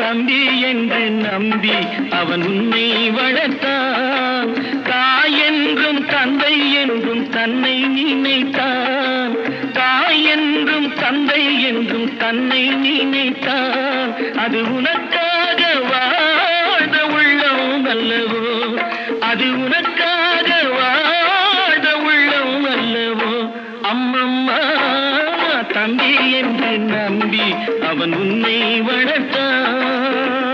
தம்பி என்று நம்பி அவன் உன்னை வளர்த்தான். தாய் என்றும் தந்தை என்றும் தன்னை நினைத்தான். தாய் என்றும் தந்தை என்றும் தன்னை நினைத்தான். அது உனக்காக வாழ்ந்த உள்ளம் அல்லவோ, அது உனக்காக வாழ்ந்த உள்ளம் அல்லவோ. அம்மம்மா தம்பி என்று நம்பி அவன் உன்னை வளர்த்தான்.